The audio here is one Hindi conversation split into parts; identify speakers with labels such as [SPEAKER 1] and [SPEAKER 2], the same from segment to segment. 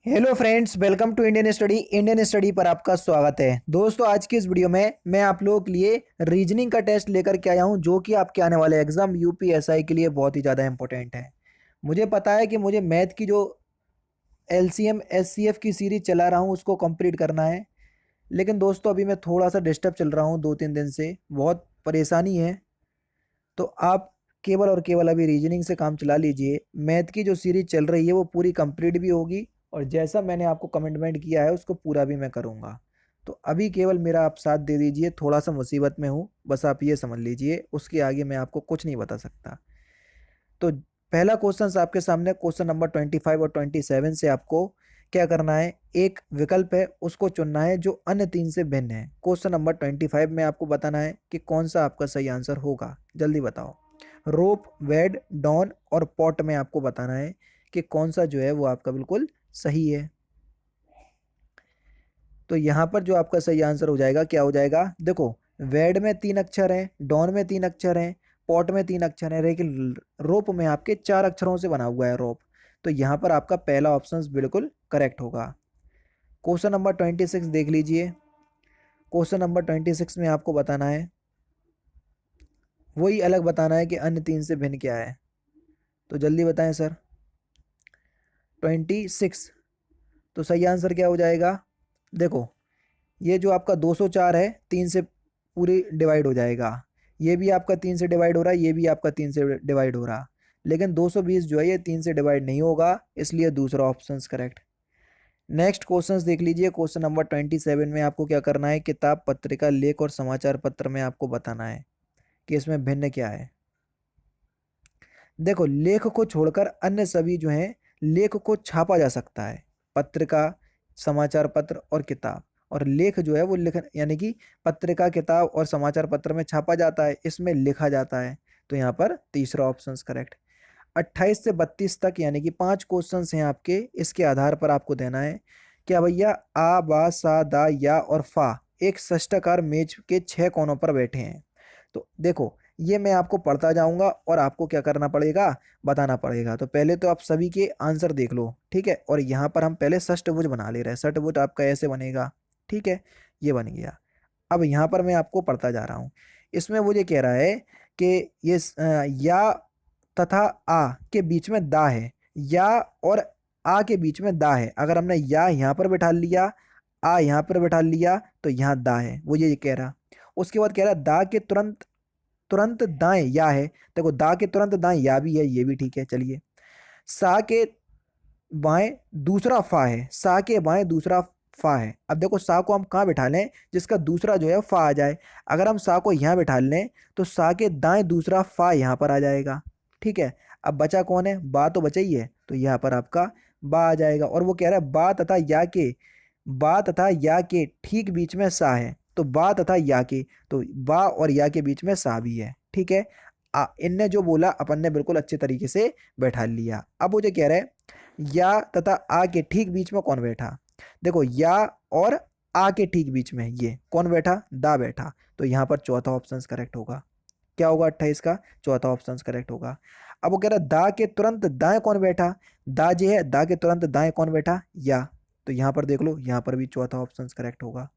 [SPEAKER 1] Hello friends, welcome to Indian study पर आपका स्वागत है। दोस्तों, आज की इस वीडियो में मैं आप लोगों के लिए रीजनिंग का टेस्ट लेकर के आया हूं, जो कि आपके आने वाले एग्जाम यूपीएसआई के लिए बहुत ही ज़्यादा इंपॉर्टेंट है। मुझे पता है कि मुझे मैथ की जो एलसीएम एससीएफ की सीरीज चला रहा हूं उसको कंप्लीट करना है। लेकिन दोस्तों, अभी मैं थोड़ा सा डिस्टर्ब चल रहा हूं, 2-3 दिन से बहुत परेशानी है। तो आप केवल और केवल अभी रीजनिंग से काम चला लीजिए। मैथ की जो सीरीज चल रही है वो पूरी कंप्लीट भी होगी, और जैसा मैंने आपको कमिटमेंट किया है उसको पूरा भी मैं करूँगा। तो अभी केवल मेरा आप साथ दे दीजिए, थोड़ा सा मुसीबत में हूँ, बस आप ये समझ लीजिए। उसके आगे मैं आपको कुछ नहीं बता सकता। तो पहला क्वेश्चन आपके सामने, क्वेश्चन नंबर 25 और 27 से आपको क्या करना है, एक विकल्प है उसको चुनना है जो अन्य तीन से भिन्न है। क्वेश्चन नंबर 25 में आपको बताना है कि कौन सा आपका सही आंसर होगा। जल्दी बताओ। रोप, वेड, डॉन और पॉट में आपको बताना है कि कौन सा जो है वो आपका बिल्कुल सही है। तो यहाँ पर जो आपका सही आंसर हो जाएगा, क्या हो जाएगा, देखो। वेड में 3 अक्षर हैं, डॉन में 3 अक्षर हैं, पॉट में 3 अक्षर हैं, लेकिन रोप में आपके 4 अक्षरों से बना हुआ है रोप। तो यहाँ पर आपका पहला ऑप्शन बिल्कुल करेक्ट होगा। क्वेश्चन नंबर 26 देख लीजिए। क्वेश्चन नंबर 26 में आपको बताना है, वही अलग बताना है कि अन्य तीन से भिन्न क्या है। तो जल्दी बताएं सर। 26। तो सही आंसर क्या हो जाएगा, देखो। ये जो आपका 204 है, 3 से पूरी डिवाइड हो जाएगा। ये भी आपका 3 से डिवाइड हो रहा है, ये भी आपका 3 से डिवाइड हो रहा। लेकिन 220 जो है ये 3 से डिवाइड नहीं होगा, इसलिए दूसरा ऑप्शन करेक्ट। नेक्स्ट क्वेश्चंस देख लीजिए। क्वेश्चन नंबर 27 में आपको क्या करना है, किताब, पत्रिका, लेख और समाचार पत्र में आपको बताना है कि इसमें भिन्न क्या है। देखो, लेख को छोड़कर अन्य सभी जो हैं, लेख को छापा जा सकता है। पत्रिका, समाचार पत्र और किताब। और लेख जो है वो लिख, यानी कि पत्रिका, किताब और समाचार पत्र में छापा जाता है, इसमें लिखा जाता है। तो यहाँ पर तीसरा ऑप्शन करेक्ट। 28 से 32 तक यानी कि 5 क्वेश्चन हैं आपके। इसके आधार पर आपको देना है क्या भैया, आ, बा, सा, दा, या और फा एक षष्ठाकार मेज के 6 कोनों पर बैठे हैं। तो देखो, ये मैं आपको पढ़ता जाऊंगा और आपको क्या करना पड़ेगा, बताना पड़ेगा। तो पहले तो आप सभी के आंसर देख लो, ठीक है। और यहाँ पर हम पहले षष्ठभुज बना ले रहे हैं। षष्ठभुज आपका ऐसे बनेगा, ठीक है। ये बन गया। अब यहाँ पर मैं आपको पढ़ता जा रहा हूँ। इसमें मुझे कह रहा है कि ये या तथा आ के बीच में दा है, या और आ के बीच में दा है। अगर हमने या यहाँ पर बैठा लिया, आ यहाँ पर बैठा लिया, तो यहाँ दा है, वो ये कह रहा। उसके बाद कह रहा दा के तुरंत तुरंत दाएं या है। देखो, दा के तुरंत दाएं या भी है, ये भी ठीक है, चलिए। सा के बाएं दूसरा फा है, सा के बाएं दूसरा फा है। अब देखो, सा को हम कहाँ बिठा लें जिसका दूसरा जो है फा आ जाए। अगर हम सा को यहाँ बिठा लें तो सा के दाएं दूसरा फा यहाँ पर आ जाएगा, ठीक है। अब बचा कौन है, बा तो बचा ही है, तो यहाँ पर आपका बा आ जाएगा। और वो कह रहा है बा तथा या के ठीक बीच में सा है। तो बा तथा या के, तो बा और या के बीच में सा भी है, ठीक है। इनने जो बोला अपन ने बिल्कुल अच्छे तरीके से बैठा लिया। अब मुझे कह रहे हैं या तथा आ के ठीक बीच में कौन बैठा। देखो, या और आ के ठीक बीच में ये कौन बैठा, दा बैठा। तो यहाँ पर चौथा ऑप्शन करेक्ट होगा। क्या होगा, 28 का चौथा ऑप्शन करेक्ट होगा। अब वो कह रहा है दा के तुरंत दाएं कौन बैठा, दा जे है, दा के तुरंत दाएं कौन बैठा, या। तो यहाँ पर देख लो, यहाँ पर भी चौथा ऑप्शन करेक्ट होगा।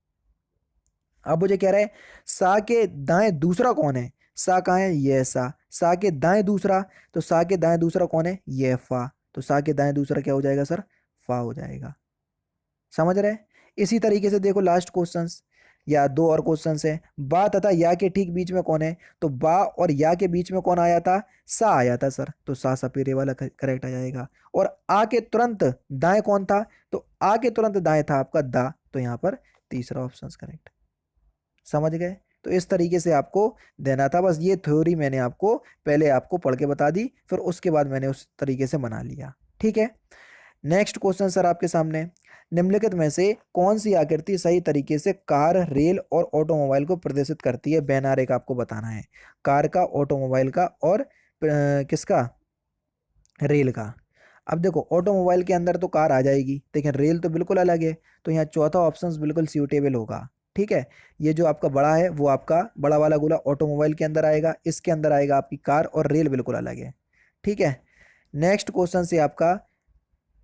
[SPEAKER 1] अब मुझे कह रहा है सा के दाएं दूसरा कौन है, सा कहाँ है, ये सा के दाएं दूसरा। तो सा के दाएं दूसरा कौन है, ये फा। तो सा के दाएं दूसरा क्या हो जाएगा सर, फा हो जाएगा। समझ रहे हैं। इसी तरीके से देखो, लास्ट क्वेश्चंस या दो और क्वेश्चंस है। बा तथा या के ठीक बीच में कौन है, तो बा और या के बीच में कौन आया था, सा आया था सर। तो सा सपेरे वाला करेक्ट आ जाएगा। और आ के तुरंत दाएं कौन था, तो आ के तुरंत दाएं था आपका दा। तो यहाँ पर तीसरा ऑप्शन करेक्ट। समझ गए। तो इस तरीके से आपको देना था। बस ये थ्योरी मैंने आपको पहले आपको पढ़ के बता दी, फिर उसके बाद मैंने उस तरीके से बना लिया, ठीक है। नेक्स्ट क्वेश्चन सर आपके सामने, निम्नलिखित में से कौन सी आकृति सही तरीके से कार, रेल और ऑटोमोबाइल को प्रदर्शित करती है। बैन आरेख आपको बताना है, कार का, ऑटोमोबाइल का और किसका, रेल का। अब देखो, ऑटोमोबाइल के अंदर तो कार आ जाएगी, लेकिन रेल तो बिल्कुल अलग है। तो यहाँ चौथा ऑप्शन बिल्कुल सूटेबल होगा, ठीक है। ये जो आपका बड़ा है वो आपका बड़ा वाला गोला ऑटोमोबाइल के अंदर आएगा, इसके अंदर आएगा आपकी कार, और रेल बिल्कुल अलग है, ठीक है। नेक्स्ट क्वेश्चन से आपका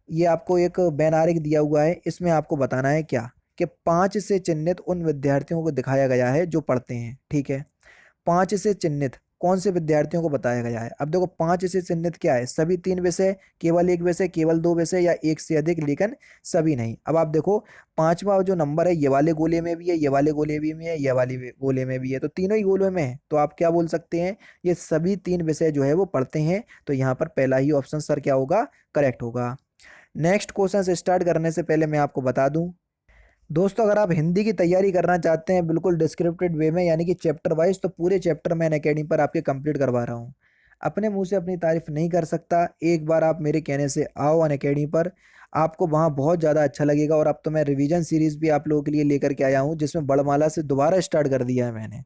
[SPEAKER 1] ये आपको एक बैनारिक दिया हुआ है, इसमें आपको बताना है क्या कि 5 से चिन्हित उन विद्यार्थियों को दिखाया गया है जो पढ़ते हैं। ठीक है, 5 से चिन्हित कौन से विद्यार्थियों को बताया गया है। अब देखो 5 से चिन्हित क्या है, सभी 3 विषय, केवल 1 विषय, केवल 2 विषय या एक से अधिक लेकिन सभी नहीं। अब आप देखो पांचवा जो नंबर है ये वाले गोले में भी है, ये वाले गोले भी में है, ये वाले गोले में भी है, तो तीनों ही गोलों में है। तो आप क्या बोल सकते हैं, ये सभी 3 विषय जो है वो पढ़ते हैं। तो यहाँ पर पहला ही ऑप्शन सर क्या होगा, करेक्ट होगा। नेक्स्ट क्वेश्चन से स्टार्ट करने से पहले मैं आपको बता दूं दोस्तों, अगर आप हिंदी की तैयारी करना चाहते हैं बिल्कुल डिस्क्रिप्टेड वे में यानी कि चैप्टर वाइज, तो पूरे चैप्टर मैं अनअकैडमी पर आपके कंप्लीट करवा रहा हूँ। अपने मुंह से अपनी तारीफ नहीं कर सकता, एक बार आप मेरे कहने से आओ अनअकैडमी पर, आपको वहाँ बहुत ज़्यादा अच्छा लगेगा। और अब तो मैं रिवीजन सीरीज भी आप लोगों के लिए लेकर के आया हूँ, जिसमें बड़माला से दोबारा स्टार्ट कर दिया है मैंने।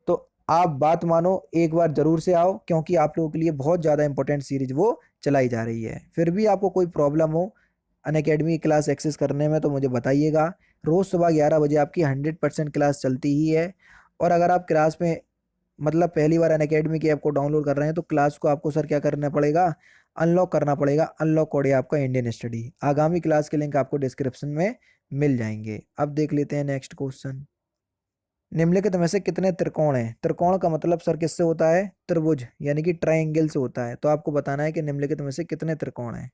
[SPEAKER 1] तो आप बात मानो, एक बार जरूर से आओ, क्योंकि आप लोगों के लिए बहुत ज़्यादा इंपॉर्टेंट सीरीज वो चलाई जा रही है। फिर भी आपको कोई प्रॉब्लम हो अनअकैडमी क्लास एक्सेस करने में तो मुझे बताइएगा। रोज़ सुबह 11 बजे आपकी 100% क्लास चलती ही है। और अगर आप क्लास में मतलब पहली बार अनअकैडमी की ऐप को डाउनलोड कर रहे हैं, तो क्लास को आपको सर क्या करना पड़ेगा, अनलॉक करना पड़ेगा। अनलॉक कोड है आपका इंडियन स्टडी। आगामी क्लास के लिंक आपको डिस्क्रिप्शन में मिल जाएंगे। अब देख लेते हैं नेक्स्ट क्वेश्चन। निम्नलिखित में से कितने त्रिकोण हैं। त्रिकोण का मतलब सर किससे होता है, त्रिभुज यानी कि ट्रायंगल से होता है। तो आपको बताना है कि निम्नलिखित में से कितने त्रिकोण हैं।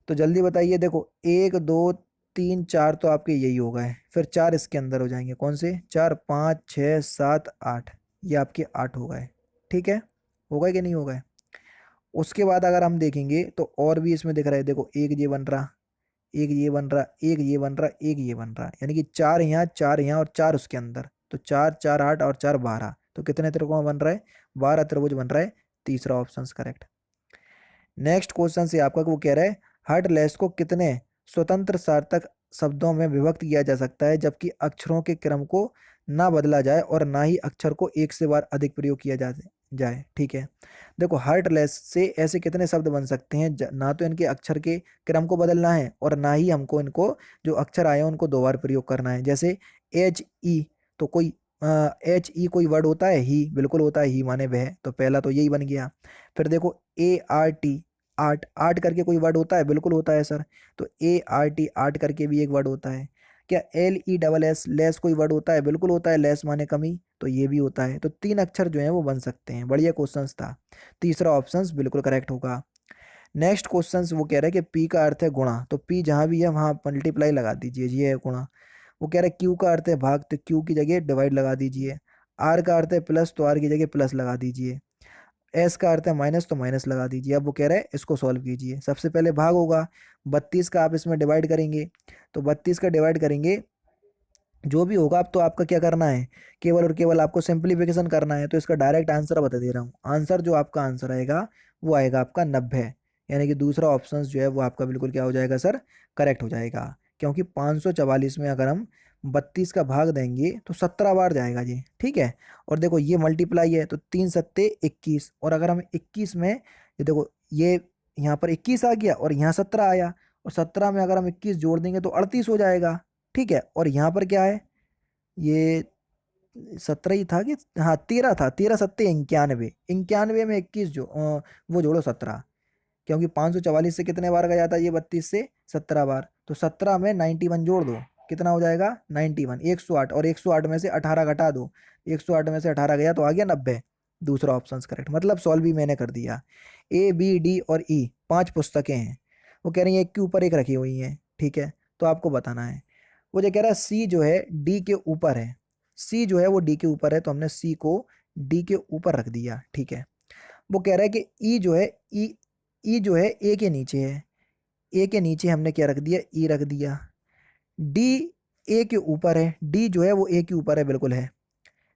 [SPEAKER 1] तो जल्दी बताइए। देखो 1 2 3 4 तो आपके यही हो गए, फिर 4 इसके अंदर हो जाएंगे। कौन से 4, 5 6 7 8, ये आपके 8 हो गए। ठीक है, हो गए कि नहीं हो गए। उसके बाद अगर हम देखेंगे तो और भी इसमें दिख रहा है। देखो एक ये बन रहा, एक ये बन रहा, एक ये बन रहा, एक ये बन रहा, यानी कि 4 यहाँ 4 यहाँ और 4 उसके अंदर। तो 4 4 8 और 4 12, तो कितने त्रिकोण बन रहा है, 12 त्रिभुज बन रहा है। तीसरा ऑप्शन करेक्ट। नेक्स्ट क्वेश्चन से आपका वो कह रहा है हार्टलेस को कितने स्वतंत्र सार्थक शब्दों में विभक्त किया जा सकता है जबकि अक्षरों के क्रम को ना बदला जाए और ना ही अक्षर को एक से बार अधिक प्रयोग किया जाए। ठीक है, देखो हार्टलेस से ऐसे कितने शब्द बन सकते हैं ना तो इनके अक्षर के क्रम को बदलना है और ना ही हमको इनको जो अक्षर आए हैं उनको 2 बार प्रयोग करना है। जैसे एच ई, तो कोई एच ई कोई वर्ड होता है, ही बिल्कुल होता है, ही माने वह, तो पहला तो यही बन गया। फिर देखो A R T, art, art करके कोई वर्ड होता है, बिल्कुल होता है सर। तो ए आर टी, आर्ट करके भी एक वर्ड होता है। क्या L E double S, less कोई वर्ड होता है, बिल्कुल होता है, लेस माने कमी, तो ये भी होता है। तो 3 अक्षर जो है वो बन सकते हैं। बढ़िया क्वेश्चन था। तीसरा ऑप्शन बिल्कुल करेक्ट होगा। नेक्स्ट क्वेश्चन वो कह रहा है कि पी का अर्थ है गुणा, तो पी जहां भी है वहां मल्टीप्लाई लगा दीजिए, ये है गुणा। वो कह रहा है क्यू का अर्थ है भाग, तो क्यू की जगह डिवाइड लगा दीजिए। आर का अर्थ है प्लस, तो आर की जगह प्लस लगा दीजिए। एस का अर्थ है माइनस, तो माइनस लगा दीजिए। अब वो कह रहा है इसको सॉल्व कीजिए। सबसे पहले भाग होगा, 32 का आप इसमें डिवाइड करेंगे, तो 32 का डिवाइड करेंगे जो भी होगा। अब तो आपका क्या करना है, केवल और केवल आपको सिंप्लीफिकेशन करना है। तो इसका डायरेक्ट आंसर बता दे रहा हूँ। आंसर जो आपका आंसर आएगा वो आएगा आपका 90, यानी कि दूसरा ऑप्शन जो है वो आपका बिल्कुल क्या हो जाएगा सर, करेक्ट हो जाएगा। क्योंकि 544 में अगर हम 32 का भाग देंगे तो 17 बार जाएगा ये। ठीक है, और देखो ये मल्टीप्लाई है, तो 3 सत्ते 21, और अगर हम 21 में ये देखो ये यहाँ पर 21 आ गया और यहाँ 17 आया, और 17 में अगर हम 21 जोड़ देंगे तो 38 हो जाएगा। ठीक है, और यहाँ पर क्या है, ये 17 ही था कि हाँ 13 था, 13 सत्ते 91, 91 में 21 जो वो जोड़ो 17, क्योंकि 544 से कितने बार गया था ये, 32 से 17 बार, तो 17 में 91 जोड़ दो, कितना हो जाएगा 91, 108, और 108 में से 18 घटा दो, 108 में से 18 गया तो आ गया 90। दूसरा ऑप्शन करेक्ट, मतलब सॉल्व भी मैंने कर दिया। ए बी डी और ई 5 पुस्तकें हैं, वो कह रही है एक के ऊपर एक रखी हुई हैं। ठीक है, तो आपको बताना है। वो जो कह रहा है सी जो है डी के ऊपर है, सी जो है वो डी के ऊपर है, तो हमने सी को डी के ऊपर रख दिया। ठीक है, वो कह रहा है कि ई जो है ई जो है ए के नीचे है, ए के नीचे हमने क्या रख दिया, ई रख दिया। डी ए के ऊपर है, डी जो है वो ए के ऊपर है, बिल्कुल है।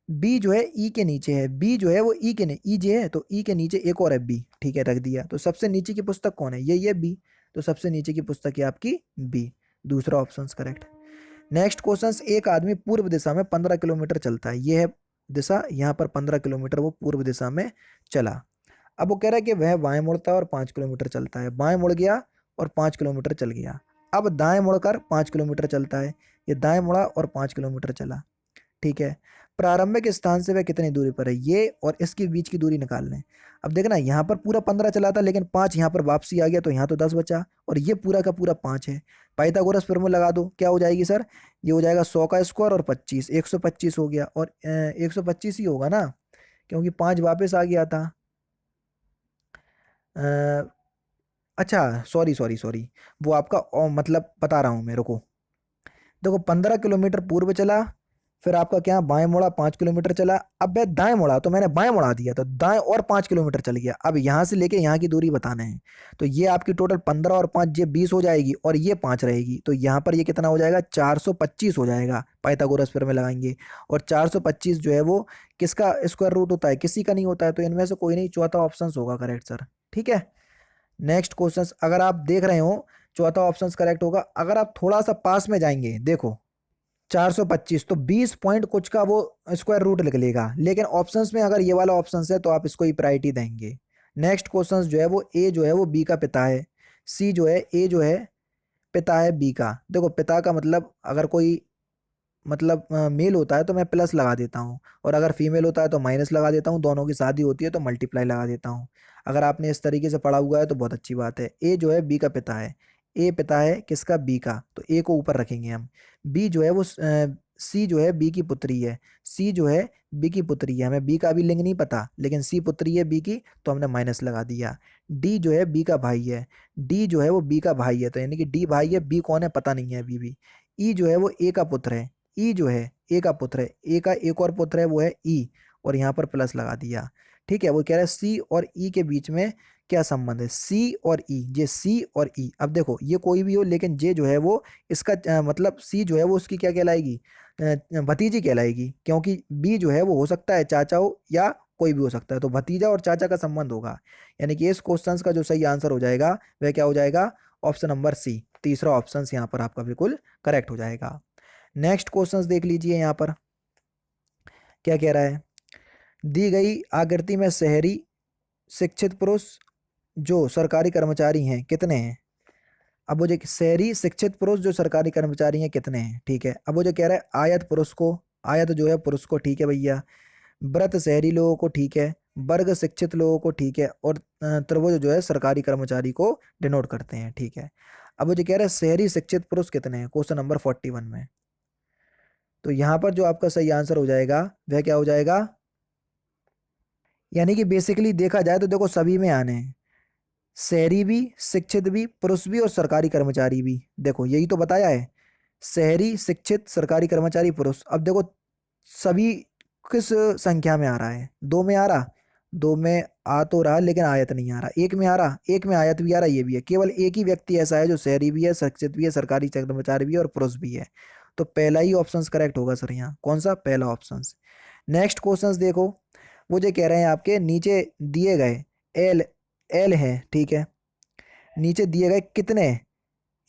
[SPEAKER 1] बी जो है ई के नीचे है, बी जो है वो ई के ई जे है, तो ई के नीचे एक और है बी। ठीक है, रख दिया। तो सबसे नीचे की पुस्तक कौन है, ये बी, तो सबसे नीचे की पुस्तक है आपकी बी। दूसरा ऑप्शन करेक्ट। नेक्स्ट क्वेश्चन, एक आदमी पूर्व दिशा में 15 किलोमीटर चलता है, ये है दिशा, यहाँ पर 15 किलोमीटर वो पूर्व दिशा में चला। अब वो कह रहा है कि वह बाएं मुड़ता है और 5 किलोमीटर चलता है। बाएं मुड़ गया और 5 किलोमीटर चल गया। अब दाएं मुड़कर 5 किलोमीटर चलता है, ये दाएं मुड़ा और 5 किलोमीटर चला। ठीक है, प्रारंभिक स्थान से वह कितनी दूरी पर है, ये और इसके बीच की दूरी निकाल लें। अब देखना यहाँ पर पूरा 15 चला था, लेकिन 5 यहाँ पर वापसी आ गया, तो यहाँ तो 10 बचा, और ये पूरा का पूरा 5 है। पाइथागोरस फॉर्मूला लगा दो, क्या हो जाएगी सर, ये हो जाएगा 100 का स्क्वायर और 25, 125 हो गया, और 125 ही होगा ना, क्योंकि 5 वापस आ गया था। अ, अच्छा, सॉरी सॉरी सॉरी, वो आपका मतलब बता रहा हूँ मैं, रुको। देखो 15 किलोमीटर पूर्व चला, फिर आपका क्या बाएं मुड़ा 5 किलोमीटर चला, अब मैं दाएं मुड़ा तो मैंने बाएं मुड़ा दिया, तो दाएं और 5 किलोमीटर चल गया। अब यहां से लेके यहाँ की दूरी बताना है, तो ये आपकी टोटल 15 और 5 ये 20 हो जाएगी, और ये 5 रहेगी, तो यहाँ पर ये कितना हो जाएगा, 425 हो जाएगा, पाइथागोरस फिर में लगाएंगे। और 425 जो है वो किसका स्क्वायर रूट होता है, किसी का नहीं होता है, तो इनमें से कोई नहीं, चौथा ऑप्शन होगा करेक्ट सर। ठीक है, नेक्स्ट क्वेश्चन अगर आप देख रहे हो, चौथा ऑप्शन करेक्ट होगा। अगर आप थोड़ा सा पास में जाएंगे, देखो 425 तो 20 पॉइंट कुछ का वो स्क्वायर रूट लिख लेगा, लेकिन ऑप्शंस में अगर ये वाला ऑप्शन है तो आप इसको ही प्रायोरिटी देंगे। नेक्स्ट क्वेश्चन जो है वो ए जो है वो बी का पिता है, सी जो है ए जो है पिता है बी का। देखो पिता का मतलब अगर कोई मतलब मेल होता है तो मैं प्लस लगा देता हूँ, और अगर फीमेल होता है तो माइनस लगा देता हूँ, दोनों की शादी होती है तो मल्टीप्लाई लगा देता हूँ। अगर आपने इस तरीके से पढ़ा हुआ है तो बहुत अच्छी बात है। ए जो है बी का पिता है, ए पिता है किसका, बी का, तो ए को ऊपर रखेंगे हम। बी जो है वो सी जो है बी की पुत्री है, सी जो है बी की पुत्री है, हमें बी का भी लिंग नहीं पता, लेकिन सी पुत्री है बी की, तो हमने माइनस लगा दिया। डी जो है बी का भाई है, डी जो है वो बी का भाई है, तो यानी कि डी भाई है, बी कौन है पता नहीं है अभी भी। ई जो है वो ए का पुत्र है, ई जो है ए का पुत्र है, ए का एक और पुत्र है वो है ई, और यहाँ पर प्लस लगा दिया। ठीक है, वो कह रहा है सी और ई के बीच में क्या संबंध है, सी और ई, ये सी और ई। अब देखो ये कोई भी हो, लेकिन जे जो है वो इसका मतलब सी जो है वो उसकी क्या कहलाएगी, भतीजी कहलाएगी, क्योंकि बी जो है वो हो सकता है चाचा हो या कोई भी हो सकता है, तो भतीजा और चाचा का संबंध होगा। यानी कि इस क्वेश्चन का जो सही आंसर हो जाएगा वह क्या हो जाएगा, ऑप्शन नंबर सी, तीसरा ऑप्शन यहाँ पर आपका बिल्कुल करेक्ट हो जाएगा। नेक्स्ट क्वेश्चंस देख लीजिए यहाँ पर क्या कह रहा है। दी गई आकृति में शहरी शिक्षित पुरुष जो सरकारी कर्मचारी हैं कितने हैं। अब वो जो शहरी शिक्षित पुरुष जो सरकारी कर्मचारी हैं कितने हैं, ठीक है। अब वो जो कह रहा है आयत पुरुष को, आयत जो है पुरुष को, ठीक है भैया। व्रत शहरी लोगों को, ठीक है। वर्ग शिक्षित लोगों को, ठीक है। और त्रिभुज जो है सरकारी कर्मचारी को डिनोट करते हैं, ठीक है। अब वो जो कह रहा है शहरी शिक्षित पुरुष कितने हैं, क्वेश्चन नंबर 41 में। तो यहां पर जो आपका सही आंसर हो जाएगा वह क्या हो जाएगा, यानी कि बेसिकली देखा जाए तो देखो सभी में आने हैं, शहरी भी, शिक्षित भी, पुरुष भी और सरकारी कर्मचारी भी। देखो यही तो बताया है, शहरी शिक्षित सरकारी कर्मचारी पुरुष। अब देखो सभी किस संख्या में आ रहा है, दो में आ रहा, दो में आ तो रहा लेकिन आयत नहीं आ रहा, एक में आ रहा, एक में आयत भी आ रहा, ये भी है। केवल एक ही व्यक्ति ऐसा है जो शहरी भी है, शिक्षित भी है, सरकारी कर्मचारी भी है और पुरुष भी है, तो पहला ही ऑप्शन करेक्ट होगा सर यहाँ, कौन सा, पहला ऑप्शन। नेक्स्ट क्वेश्चन देखो, वो जो कह रहे हैं आपके नीचे दिए गए एल, एल है, ठीक है। नीचे दिए गए कितने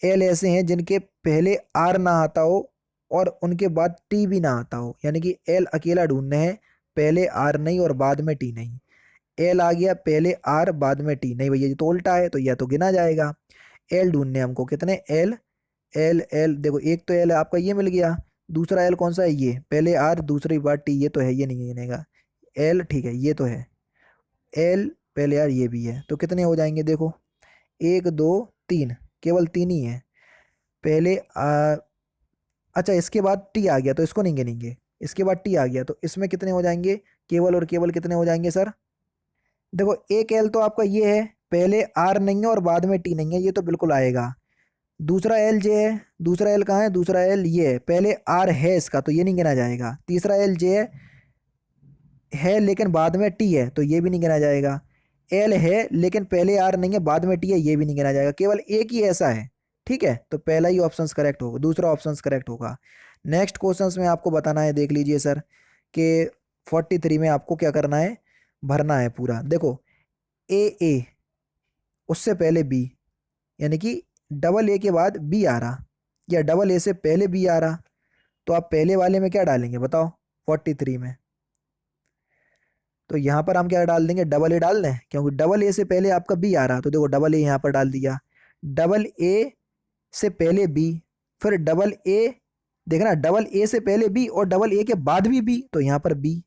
[SPEAKER 1] एल ऐसे हैं जिनके पहले आर ना आता हो और उनके बाद टी भी ना आता हो, यानी कि एल अकेला ढूंढने हैं, पहले आर नहीं और बाद में टी नहीं। एल आ गया पहले आर बाद में टी नहीं, भैया ये तो उल्टा है, तो यह तो गिना जाएगा। एल ढूंढने हमको कितने एल, एल एल देखो एक तो एल आपका ये मिल गया, दूसरा एल कौन सा है, ये पहले आर दूसरी बार टी, ये तो है, ये नहीं गिनेगा। एल ठीक है, ये तो है एल पहले आर, ये भी है, तो कितने हो जाएंगे देखो, एक दो तीन, केवल तीन ही है। पहले अच्छा इसके बाद टी आ गया तो इसको नहीं गिनेंगे, इसके बाद टी आ गया तो इसमें कितने हो जाएंगे, केवल और केवल कितने हो जाएंगे सर। देखो एक एल तो आपका ये है, पहले आर नहीं है और बाद में टी नहीं है, ये तो बिल्कुल आएगा। दूसरा एल जे है, दूसरा एल कहाँ है, दूसरा एल ये है, पहले आर है इसका तो ये नहीं गिना जाएगा। तीसरा एल जे है लेकिन बाद में टी है तो ये भी नहीं गिना जाएगा। एल है लेकिन पहले आर नहीं है बाद में टी है, ये भी नहीं गिना जाएगा, केवल एक ही ऐसा है, ठीक है। तो पहला ही ऑप्शन करेक्ट होगा, दूसरा ऑप्शन करेक्ट होगा। नेक्स्ट क्वेश्चंस में आपको बताना है, देख लीजिए सर कि 43 में आपको क्या करना है, भरना है पूरा। देखो ए उससे पहले बी, यानी कि डबल ए के बाद बी आ रहा या डबल ए से पहले बी आ रहा, तो आप पहले वाले में क्या डालेंगे बताओ 43 में। तो यहाँ पर हम क्या डाल देंगे, डबल ए डाल दें, क्योंकि डबल ए से पहले आपका बी आ रहा, तो देखो डबल ए यहाँ पर डाल दिया, डबल ए से पहले बी, फिर डबल ए देखना डबल ए से पहले बी और डबल ए के बाद भी बी, तो यहाँ पर बी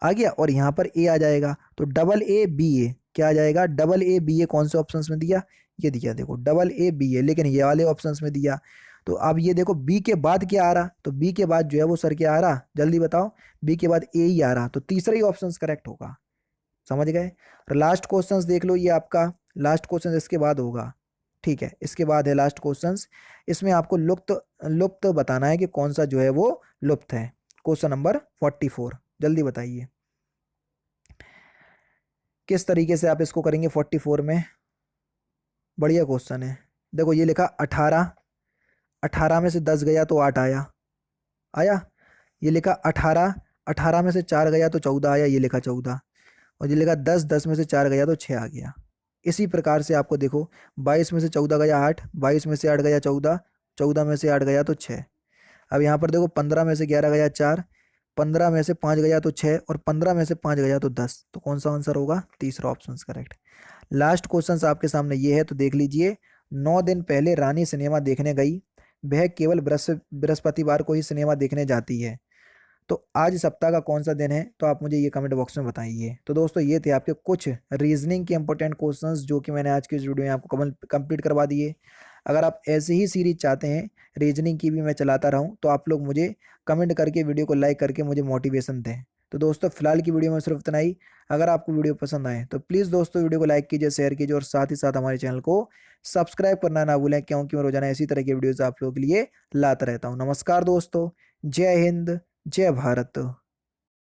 [SPEAKER 1] आ गया और यहाँ पर ए आ जाएगा, तो डबल ए बी ए क्या आ जाएगा, डबल ए बी ए कौन से ऑप्शंस में दिया, ये दिया देखो डबल ए बी ए, लेकिन ये वाले ऑप्शंस में दिया। तो अब ये देखो बी के बाद क्या आ रहा, तो बी के बाद जो है वो सर क्या आ रहा, जल्दी बताओ, बी के बाद ए ही आ रहा, तो तीसरा ही ऑप्शन करेक्ट होगा। समझ गए। और लास्ट क्वेश्चंस देख लो, ये आपका लास्ट क्वेश्चन इसके बाद होगा, ठीक है, इसके बाद है लास्ट क्वेश्चंस। इसमें आपको लुप्त लुप्त बताना है कि कौन सा जो है वो लुप्त है। क्वेश्चन नंबर 44, जल्दी बताइए किस तरीके से आप इसको करेंगे 44 में। बढ़िया क्वेश्चन है। देखो ये लिखा 18, 18 में से 10 गया तो 8 आया, आया। ये लिखा 18, 18 में से 4 गया तो 14 आया, ये लिखा 14। और ये लिखा 10, 10 में से 4 गया तो 6 आ गया। इसी प्रकार से आपको देखो 22 में से 14 गया 8, 22 में से 8 गया 14, 14 में से 8 गया तो 6। अब यहाँ पर देखो 15 में से 11 गया 4, 15 में से 5 गया तो 6 और 15 में से 5 गया तो 10, तो कौन सा आंसर होगा, तीसरा ऑप्शन करेक्ट। लास्ट क्वेश्चन आपके सामने ये है, तो देख लीजिए। 9 दिन पहले रानी सिनेमा देखने गई, वह केवल बृहस्पतिवार को ही सिनेमा देखने जाती है, तो आज सप्ताह का कौन सा दिन है, तो आप मुझे ये कमेंट बॉक्स में बताइए। तो दोस्तों ये थे आपके कुछ रीजनिंग के इंपॉर्टेंट क्वेश्चंस जो कि मैंने आज की इस वीडियो में आपको कंप्लीट करवा दिए। अगर आप ऐसे ही सीरीज चाहते हैं, रीजनिंग की भी मैं चलाता रहूं, तो आप लोग मुझे कमेंट करके वीडियो को लाइक करके मुझे मोटिवेशन दें। तो दोस्तों फिलहाल की वीडियो में सिर्फ इतना ही। अगर आपको वीडियो पसंद आए तो प्लीज़ दोस्तों वीडियो को लाइक कीजिए, शेयर कीजिए और साथ ही साथ हमारे चैनल को सब्सक्राइब करना ना भूलें, क्योंकि मैं रोजाना इसी तरह की वीडियोज़ आप लोगों के लिए लाता रहता हूँ। नमस्कार दोस्तों, जय हिंद, जय भारत।